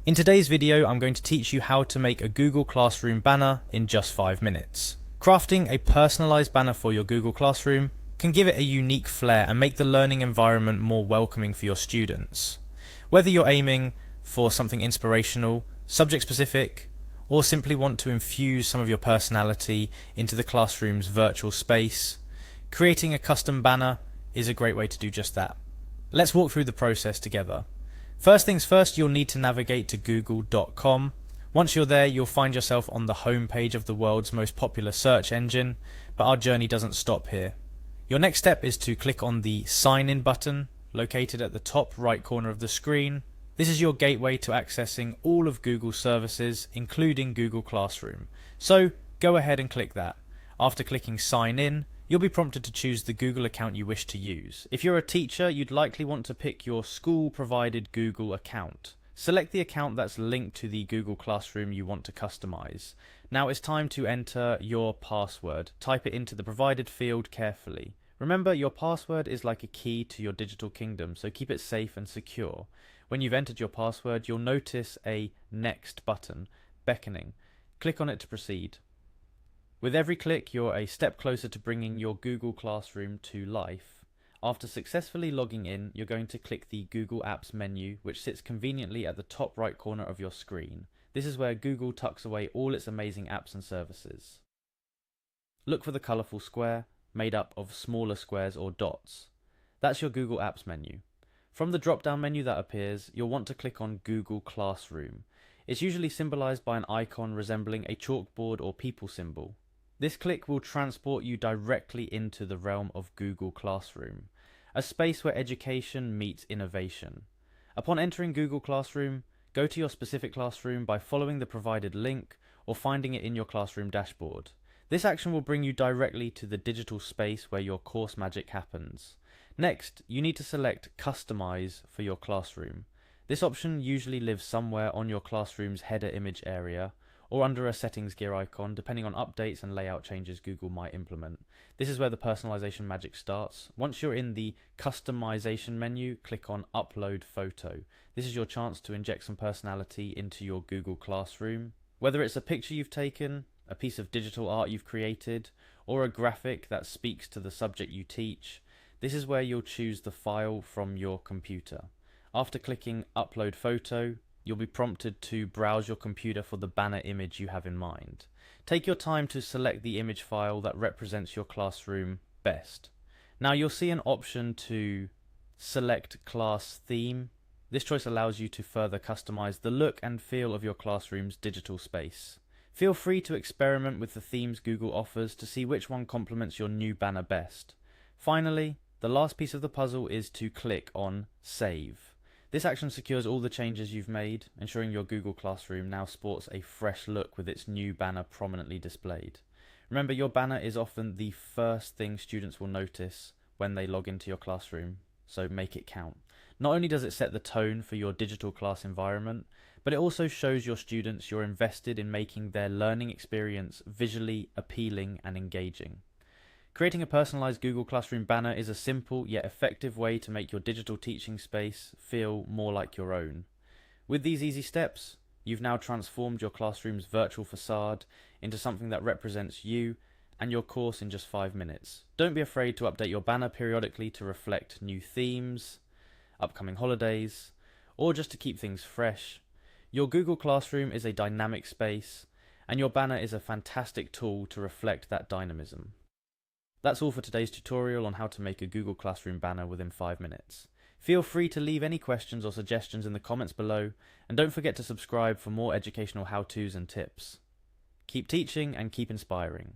In today's video, I'm going to teach you how to make a Google Classroom banner in just 5 minutes. Crafting a personalized banner for your Google Classroom can give it a unique flair and make the learning environment more welcoming for your students. Whether you're aiming for something inspirational, subject specific, or simply want to infuse some of your personality into the classroom's virtual space, creating a custom banner is a great way to do just that. Let's walk through the process together. First things first, you'll need to navigate to google.com. Once you're there, you'll find yourself on the home page of the world's most popular search engine, but our journey doesn't stop here. Your next step is to click on the Sign In button located at the top right corner of the screen. This is your gateway to accessing all of Google's services, including Google Classroom. So go ahead and click that. After clicking Sign In, you'll be prompted to choose the Google account you wish to use. If you're a teacher, you'd likely want to pick your school-provided Google account. Select the account that's linked to the Google Classroom you want to customize. Now it's time to enter your password. Type it into the provided field carefully. Remember, your password is like a key to your digital kingdom, so keep it safe and secure. When you've entered your password, you'll notice a Next button beckoning. Click on it to proceed. With every click, you're a step closer to bringing your Google Classroom to life. After successfully logging in, you're going to click the Google Apps menu, which sits conveniently at the top right corner of your screen. This is where Google tucks away all its amazing apps and services. Look for the colourful square, made up of smaller squares or dots. That's your Google Apps menu. From the drop-down menu that appears, you'll want to click on Google Classroom. It's usually symbolised by an icon resembling a chalkboard or people symbol. This click will transport you directly into the realm of Google Classroom, a space where education meets innovation. Upon entering Google Classroom, go to your specific classroom by following the provided link or finding it in your classroom dashboard. This action will bring you directly to the digital space where your course magic happens. Next, you need to select Customize for your classroom. This option usually lives somewhere on your classroom's header image area, or under a settings gear icon, depending on updates and layout changes Google might implement. This is where the personalization magic starts. Once you're in the customization menu, click on Upload Photo. This is your chance to inject some personality into your Google Classroom. Whether it's a picture you've taken, a piece of digital art you've created, or a graphic that speaks to the subject you teach, this is where you'll choose the file from your computer. After clicking Upload Photo, you'll be prompted to browse your computer for the banner image you have in mind. Take your time to select the image file that represents your classroom best. Now you'll see an option to select class theme. This choice allows you to further customize the look and feel of your classroom's digital space. Feel free to experiment with the themes Google offers to see which one complements your new banner best. Finally, the last piece of the puzzle is to click on Save. This action secures all the changes you've made, ensuring your Google Classroom now sports a fresh look with its new banner prominently displayed. Remember, your banner is often the first thing students will notice when they log into your classroom, so make it count. Not only does it set the tone for your digital class environment, but it also shows your students you're invested in making their learning experience visually appealing and engaging. Creating a personalized Google Classroom banner is a simple yet effective way to make your digital teaching space feel more like your own. With these easy steps, you've now transformed your classroom's virtual facade into something that represents you and your course in just 5 minutes. Don't be afraid to update your banner periodically to reflect new themes, upcoming holidays, or just to keep things fresh. Your Google Classroom is a dynamic space, and your banner is a fantastic tool to reflect that dynamism. That's all for today's tutorial on how to make a Google Classroom banner within 5 minutes. Feel free to leave any questions or suggestions in the comments below, and don't forget to subscribe for more educational how-tos and tips. Keep teaching and keep inspiring.